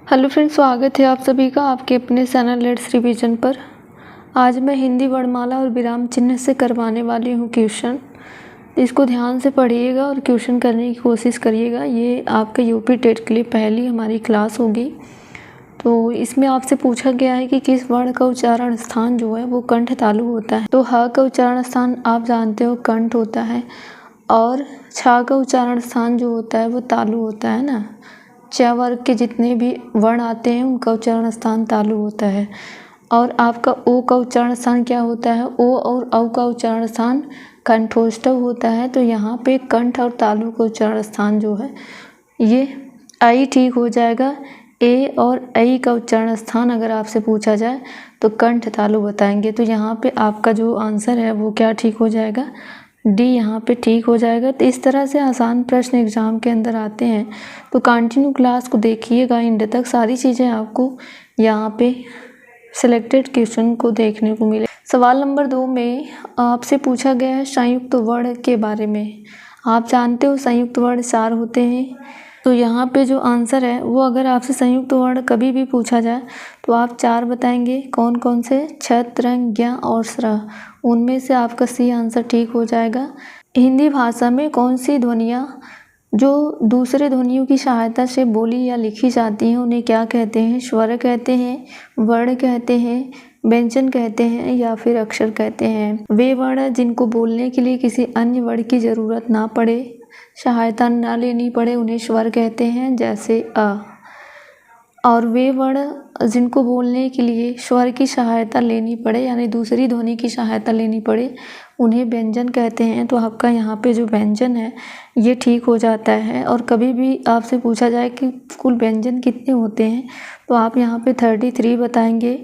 Hello friends, स्वागत है आप सभी का आपके अपने चैनल लेट्स रिवीजन पर। आज मैं हिंदी वर्णमाला और विराम चिन्ह से करवाने वाली हूँ क्वेश्चन। इसको ध्यान से पढ़िएगा और क्वेश्चन करने की कोशिश करिएगा। ये आपके यूपी टेट के लिए पहली हमारी क्लास होगी। तो इसमें आपसे पूछा गया है कि किस वर्ण का उच्चारण स्थान जो है वो कंठ तालु होता है। तो ह का उच्चारण स्थान आप जानते हो कंठ होता है, और छ का उच्चारण स्थान जो होता है वो तालु होता है ना। च वर्ग के जितने भी वर्ण आते हैं उनका उच्चारण स्थान तालु होता है। और आपका ओ का उच्चारण स्थान क्या होता है? ओ और औ का उच्चारण स्थान कंठोष्ठव होता है। तो यहाँ पे कंठ और तालु का उच्चारण स्थान जो है ये आई ठीक हो जाएगा। ए और ऐ का उच्चारण स्थान अगर आपसे पूछा जाए तो कंठ तालु बताएंगे। तो यहाँ पे आपका जो आंसर है वो क्या ठीक हो जाएगा? डी यहाँ पे ठीक हो जाएगा। तो इस तरह से आसान प्रश्न एग्जाम के अंदर आते हैं। तो कंटिन्यू क्लास को देखिएगा एंड तक, सारी चीज़ें आपको यहाँ पे सिलेक्टेड क्वेश्चन को देखने को मिले। सवाल नंबर 2 में आपसे पूछा गया है संयुक्त वर्ण के बारे में। आप जानते हो संयुक्त वर्ण 4 होते हैं। तो यहाँ पे जो आंसर है वो अगर आपसे संयुक्त वर्ण कभी भी पूछा जाए तो आप 4 बताएंगे। कौन कौन से? छ, त्रंग, ज्ञ और स्र। उनमें से आपका सी आंसर ठीक हो जाएगा। हिंदी भाषा में कौन सी ध्वनियाँ जो दूसरे ध्वनियों की सहायता से बोली या लिखी जाती हैं उन्हें क्या कहते हैं? स्वर कहते हैं, वर्ण कहते हैं, व्यंजन कहते हैं या फिर अक्षर कहते हैं। वे वर्ण जिनको बोलने के लिए किसी अन्य वर्ण की ज़रूरत ना पड़े, सहायता ना लेनी पड़े, उन्हें स्वर कहते हैं, जैसे अ। और वे वर्ण जिनको बोलने के लिए स्वर की सहायता लेनी पड़े यानी दूसरी ध्वनि की सहायता लेनी पड़े उन्हें व्यंजन कहते हैं। तो आपका यहाँ पे जो व्यंजन है ये ठीक हो जाता है। और कभी भी आपसे पूछा जाए कि कुल व्यंजन कितने होते हैं तो आप यहाँ पे 33 बताएंगे।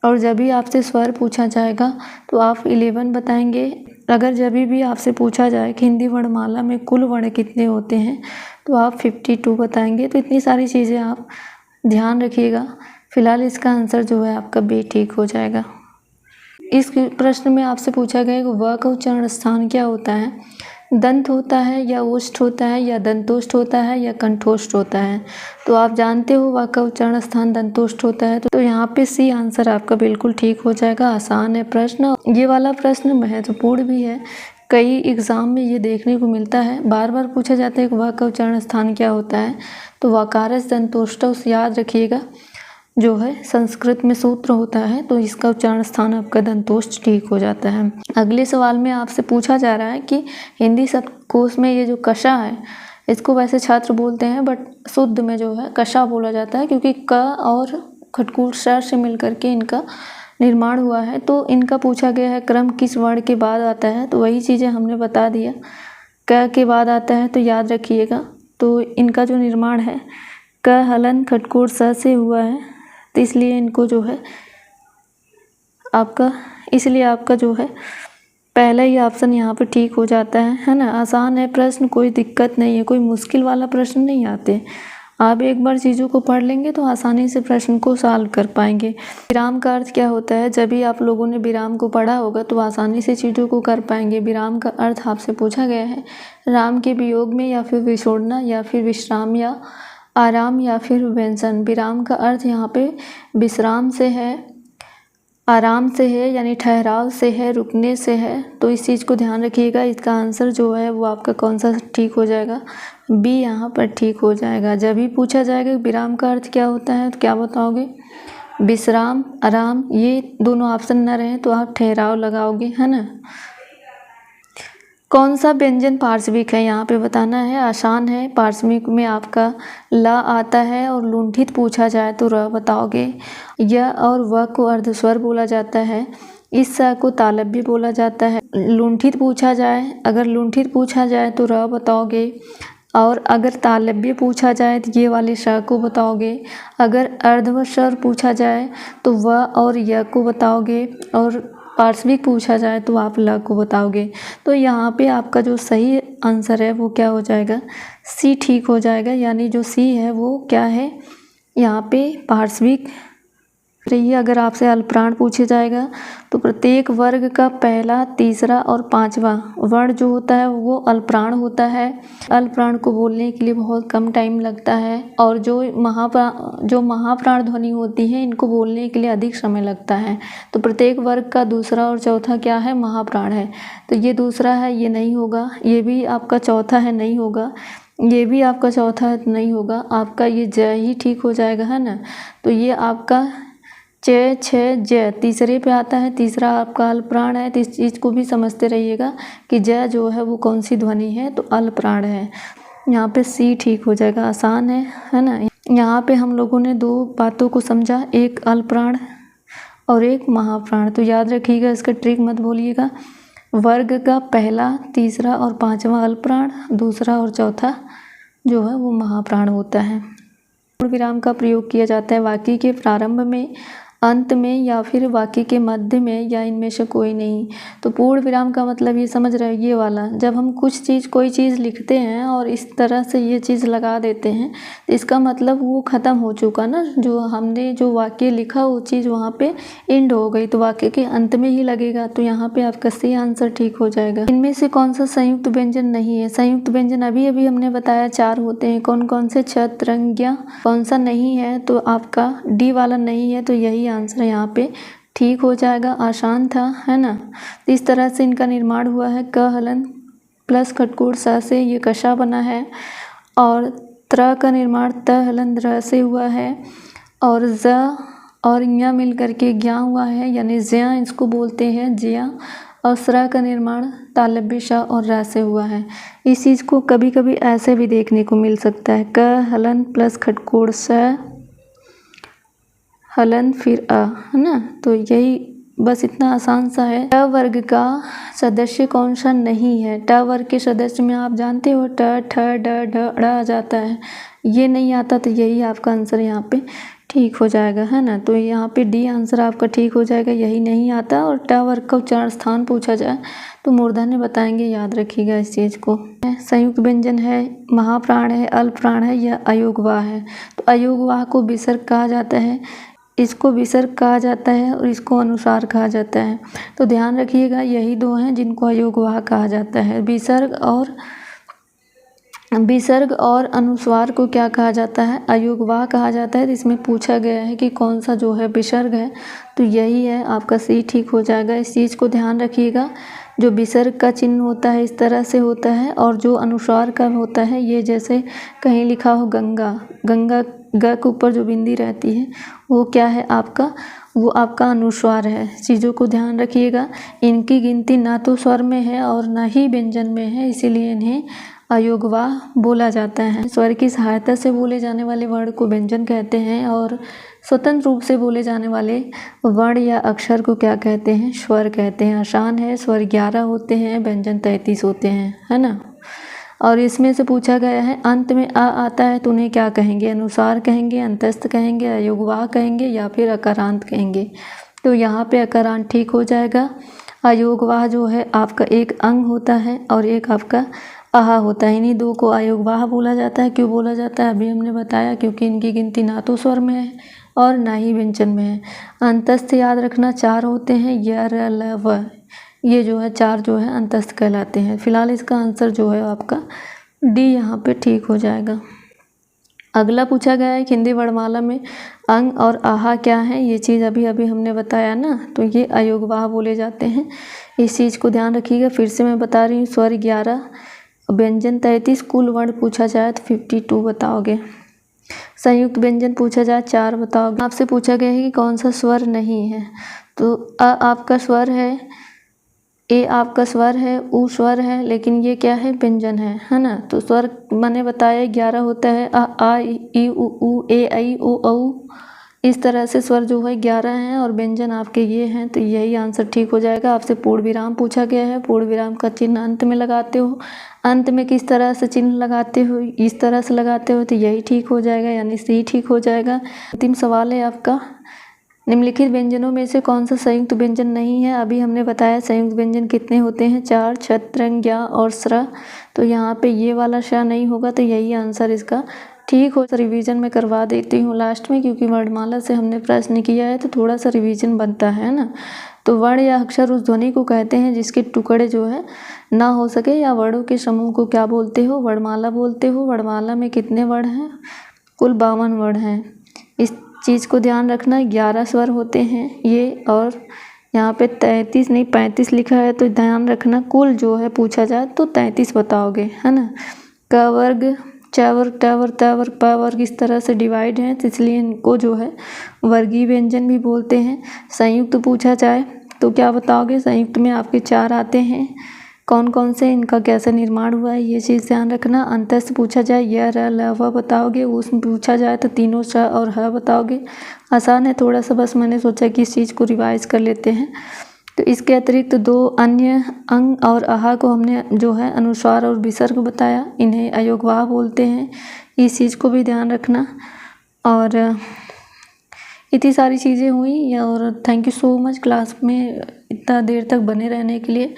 और जब भी आपसे स्वर पूछा जाएगा तो आप 11 बताएंगे। अगर जब भी आपसे पूछा जाए कि हिंदी वर्णमाला में कुल वर्ण कितने होते हैं तो आप 52 बताएंगे। तो इतनी सारी चीज़ें आप ध्यान रखिएगा। फिलहाल इसका आंसर जो है आपका बी ठीक हो जाएगा। इस प्रश्न में आपसे पूछा गया कि व का उच्चारण स्थान क्या होता है? दंत होता है या ओष्ठ होता है या दंतोष्ठ होता है या कंठोष्ठ होता है? तो आप जानते हो व का उच्चारण स्थान दंतोष्ठ होता है। तो यहाँ पे सी आंसर आपका बिल्कुल ठीक हो जाएगा। आसान है प्रश्न। ये वाला प्रश्न महत्वपूर्ण भी है। कई एग्ज़ाम में ये देखने को मिलता है, बार बार पूछा जाता है कि व का उच्चारण स्थान क्या होता है। तो वकारस दंतोष्ठव याद रखिएगा, जो है संस्कृत में सूत्र होता है। तो इसका उच्चारण स्थान आपका दंतोष्ठ ठीक हो जाता है। अगले सवाल में आपसे पूछा जा रहा है कि हिंदी शब्दकोश में ये जो कषा है इसको वैसे छात्र बोलते हैं बट शुद्ध में जो है कषा बोला जाता है, क्योंकि क और खटकूट श से मिलकर के इनका निर्माण हुआ है। तो इनका पूछा गया है क्रम किस वर्ण के बाद आता है। तो वही चीज़ें हमने बता दिया, क के बाद आता है। तो याद रखिएगा। तो इनका जो निर्माण है क हलन खटकोट स से हुआ है। तो इसलिए इनको जो है आपका जो है पहला ही ऑप्शन यहाँ पे ठीक हो जाता है ना। आसान है प्रश्न, कोई दिक्कत नहीं है, कोई मुश्किल वाला प्रश्न नहीं आते। आप एक बार चीज़ों को पढ़ लेंगे तो आसानी से प्रश्न को सॉल्व कर पाएंगे। विराम का अर्थ क्या होता है? जब भी आप लोगों ने विराम को पढ़ा होगा तो आसानी से चीज़ों को कर पाएंगे। विराम का अर्थ आपसे पूछा गया है राम के वियोग में या फिर विछोड़ना या फिर विश्राम या आराम या फिर व्यंजन। विराम का अर्थ यहाँ पे विश्राम से है, आराम से है यानी ठहराव से है, रुकने से है। तो इस चीज़ को ध्यान रखिएगा। इसका आंसर जो है वो आपका कौन सा ठीक हो जाएगा? बी यहाँ पर ठीक हो जाएगा। जब भी पूछा जाएगा विराम का अर्थ क्या होता है तो क्या बताओगे? विश्राम, आराम। ये दोनों ऑप्शन ना रहे तो आप ठहराव लगाओगे, है ना। कौन सा व्यंजन पार्श्विक है यहाँ पे बताना है। आसान है। पार्श्विक में आपका ल आता है और लुंठित पूछा जाए तो र बताओगे। य और व को अर्धस्वर बोला जाता है। इस स को तालव्य बोला जाता है। लुंठित पूछा जाए, अगर लुंठित पूछा जाए तो र बताओगे। और अगर तालव्य पूछा जाए तो ये वाले श को बताओगे। अगर अर्धस्वर पूछा जाए तो व और य को बताओगे। और पार्श्विक पूछा जाए तो आप ल को बताओगे। तो यहाँ पे आपका जो सही आंसर है वो क्या हो जाएगा? सी ठीक हो जाएगा। यानी जो सी है वो क्या है यहाँ पे? पार्श्विक रही है। अगर आपसे अल्पप्राण पूछे जाएगा तो प्रत्येक वर्ग का पहला, तीसरा और पांचवा वर्ण जो होता है वो अल्पप्राण होता है। अल्पप्राण को बोलने के लिए बहुत कम टाइम लगता है और जो महाप्राण ध्वनि होती है इनको बोलने के लिए अधिक समय लगता है। तो प्रत्येक वर्ग का दूसरा और चौथा क्या है? महाप्राण है। तो ये दूसरा है, ये नहीं होगा। ये भी आपका चौथा है, नहीं होगा। ये भी आपका चौथा है, नहीं होगा। आपका ये ज ही ठीक हो जाएगा, है ना। तो ये आपका च, छ, ज तीसरे पे आता है। तीसरा आपका अल्पप्राण है। तो इस चीज़ को भी समझते रहिएगा कि ज जो है वो कौन सी ध्वनि है, तो अल्पप्राण है। यहाँ पे सी ठीक हो जाएगा, आसान है ना। यहाँ पे हम लोगों ने दो बातों को समझा, एक अल्पप्राण और एक महाप्राण। तो याद रखिएगा, इसका ट्रिक मत भूलिएगा। वर्ग का पहला, तीसरा और पांचवा अल्पप्राण, दूसरा और चौथा जो है वो महाप्राण होता है। पूर्ण विराम का प्रयोग किया जाता है वाक्य के प्रारंभ में, अंत में या फिर वाक्य के मध्य में, या इनमें से कोई नहीं। तो पूर्ण विराम का मतलब ये समझ रहे हो, ये वाला जब हम कोई चीज़ लिखते हैं और इस तरह से ये चीज़ लगा देते हैं तो इसका मतलब वो ख़त्म हो चुका ना। जो हमने जो वाक्य लिखा वो चीज़ वहाँ पे एंड हो गई, तो वाक्य के अंत में ही लगेगा। तो यहाँ पे आपका सही आंसर ठीक हो जाएगा। इनमें से कौन सा संयुक्त व्यंजन नहीं है? संयुक्त व्यंजन अभी अभी हमने बताया 4 होते हैं। कौन कौन से? छत, रंग्या। कौन सा नहीं है? तो आपका डी वाला नहीं है। तो यही आंसर यहाँ पे ठीक हो जाएगा। आसान था, है ना। तो इस तरह से इनका निर्माण हुआ है। क हलन प्लस खटकोड़ स से ये कशा बना है, और त्र का निर्माण त हलन र से हुआ है, और ज और य मिल करके ज्ञा हुआ है, यानी ज्या इसको बोलते हैं, ज्या। और स्र का निर्माण तालव्य श और र से हुआ है। इस चीज़ को कभी कभी ऐसे भी देखने को मिल सकता है, क हलन प्लस खटकोड़ स हलन फिर अ, है ना। तो यही बस इतना आसान सा है। ट वर्ग का सदस्य कौन सा नहीं है? ट वर्ग के सदस्य में आप जानते हो ट, ठ, ड, ढ, ड़ आ जाता है। ये नहीं आता, तो यही आपका आंसर यहाँ पे ठीक हो जाएगा, है ना। तो यहाँ पे डी आंसर आपका ठीक हो जाएगा, यही नहीं आता। और ट वर्ग का उच्चारण स्थान पूछा जाए तो मूर्धन्य बताएंगे, याद रखिएगा इस चीज़ को। संयुक्त व्यंजन है, महाप्राण है, अल्पप्राण है या अयोगवाह है। तो अयोगवाह को विसर्ग कहा जाता है, इसको विसर्ग कहा जाता है और इसको अनुस्वार कहा जाता है। तो ध्यान रखिएगा, यही दो हैं जिनको अयोगवाह कहा जाता है। विसर्ग और अनुस्वार को क्या कहा जाता है? अयोगवाह कहा जाता है। तो इसमें पूछा गया है कि कौन सा जो है विसर्ग है, तो यही है आपका सी ठीक हो जाएगा। इस चीज़ को ध्यान रखिएगा, जो विसर्ग का चिन्ह होता है इस तरह से होता है, और जो अनुस्वार का होता है ये जैसे कहीं लिखा हो गंगा, गंगा ग के ऊपर जो बिंदी रहती है वो क्या है आपका? वो आपका अनुस्वार है। चीज़ों को ध्यान रखिएगा, इनकी गिनती ना तो स्वर में है और ना ही व्यंजन में है, इसीलिए इन्हें अयोगवाह बोला जाता है। स्वर की सहायता से बोले जाने वाले वर्ण को व्यंजन कहते हैं, और स्वतंत्र रूप से बोले जाने वाले वर्ण या अक्षर को क्या कहते हैं? स्वर कहते हैं। आसान है। स्वर 11 होते हैं, व्यंजन 33 होते हैं, है ना। और इसमें से पूछा गया है अंत में आ आता है तो उन्हें क्या कहेंगे? अनुस्वार कहेंगे, अंतस्थ कहेंगे, अयोगवाह कहेंगे या फिर अकारांत कहेंगे। तो यहाँ पे अकारांत ठीक हो जाएगा। अयोगवाह जो है आपका एक अंग होता है और एक आपका आहा होता है। इन्हीं दो को अयोगवाह बोला जाता है। क्यों बोला जाता है अभी हमने बताया, क्योंकि इनकी गिनती ना तो स्वर में है और ना ही व्यंजन में है। अंतस्थ याद रखना 4 होते हैं, य, र, ल, व। ये जो है 4 जो है अंतस्थ कहलाते हैं। फिलहाल इसका आंसर जो है आपका डी यहाँ पे ठीक हो जाएगा। अगला पूछा गया है हिंदी वर्णमाला में अंग और आहा क्या है? ये चीज़ अभी अभी हमने बताया ना, तो ये अयोगवाह बोले जाते हैं। इस चीज़ को ध्यान रखिएगा। फिर से मैं बता रही हूँ, स्वर 11, व्यंजन 33, कुल वर्ण पूछा जाए तो 52 बताओगे। संयुक्त व्यंजन पूछा जाए 4 बताओगे। आपसे पूछा गया है कि कौन सा स्वर नहीं है, तो अ आपका स्वर है, ए आपका स्वर है, उ स्वर है, लेकिन ये क्या है? व्यंजन है ना। तो स्वर मैंने बताया 11 होता है, अ, आ, इ, उ, ए, ऐ, ओ, औ। इस तरह से स्वर जो है 11 हैं और व्यंजन आपके ये हैं। तो यही आंसर ठीक हो जाएगा। आपसे पूर्ण विराम पूछा गया है, पूर्ण विराम का चिन्ह अंत में लगाते हो। अंत में किस तरह से चिन्ह लगाते हो? इस तरह से लगाते हो, तो यही ठीक हो जाएगा, यानी सी ठीक हो जाएगा। अंतिम सवाल है आपका, निम्नलिखित व्यंजनों में से कौन सा संयुक्त व्यंजन नहीं है? अभी हमने बताया संयुक्त व्यंजन कितने होते हैं? 4, छत्र, ज्ञा और स्र। तो यहाँ पे ये वाला श नहीं होगा, तो यही आंसर इसका ठीक हो तो रिवीजन में करवा देती हूँ लास्ट में, क्योंकि वर्णमाला से हमने प्रश्न किया है तो थोड़ा सा रिवीजन बनता है ना। तो वर्ण या अक्षर उस ध्वनि को कहते हैं जिसके टुकड़े जो है ना हो सके, या वर्णों के समूह को क्या बोलते हो? वर्णमाला बोलते हो। वर्णमाला में कितने वर्ण हैं? कुल 52 वर्ण हैं। इस चीज़ को ध्यान रखना, 11 स्वर होते हैं ये, और यहाँ पे 33 नहीं 35 लिखा है, तो ध्यान रखना कुल जो है पूछा जाए तो 33 बताओगे, है ना। क वर्ग, च वर्ग, ट वर्ग, त वर्ग, प वर्ग इस तरह से डिवाइड हैं, तो इसलिए इनको जो है वर्गीय व्यंजन भी बोलते हैं। संयुक्त पूछा जाए तो क्या बताओगे? संयुक्त में आपके 4 आते हैं। कौन कौन से, इनका कैसे निर्माण हुआ है, ये चीज़ ध्यान रखना। अंतस्थ पूछा जाए य र ल व बताओगे। उसमें पूछा जाए तो तीनों श और ह बताओगे। आसान है थोड़ा सा, बस मैंने सोचा कि इस चीज़ को रिवाइज कर लेते हैं। तो इसके अतिरिक्त 2 अन्य अंग और आहा को हमने जो है अनुस्वार और विसर्ग बताया, इन्हें अयोगवाह बोलते हैं। इस चीज़ को भी ध्यान रखना। और इतनी सारी चीज़ें हुई। और thank you so much class में इतना देर तक बने रहने के लिए।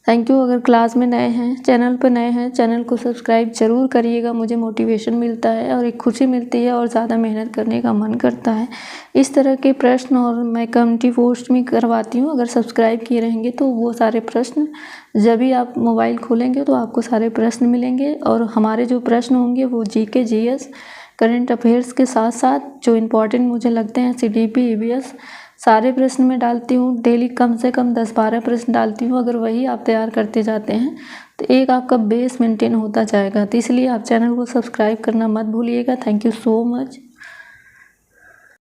Thank you. अगर क्लास में नए हैं, चैनल पर नए हैं, चैनल को सब्सक्राइब ज़रूर करिएगा। मुझे मोटिवेशन मिलता है और एक खुशी मिलती है और ज़्यादा मेहनत करने का मन करता है। इस तरह के प्रश्न और मैं कम्युनिटी पोस्ट में करवाती हूँ। अगर सब्सक्राइब किए रहेंगे तो वो सारे प्रश्न जब भी आप मोबाइल खोलेंगे तो आपको सारे प्रश्न मिलेंगे। और हमारे जो प्रश्न होंगे वो जीके, जीएस, करंट अफेयर्स के साथ साथ जो इम्पोर्टेंट मुझे लगते हैं सीडीपी, ईवीएस, सारे प्रश्न में डालती हूँ। डेली कम से कम 10-12 प्रश्न डालती हूँ। अगर वही आप तैयार करते जाते हैं तो एक आपका बेस मेंटेन होता जाएगा। तो इसलिए आप चैनल को सब्सक्राइब करना मत भूलिएगा। Thank you so much.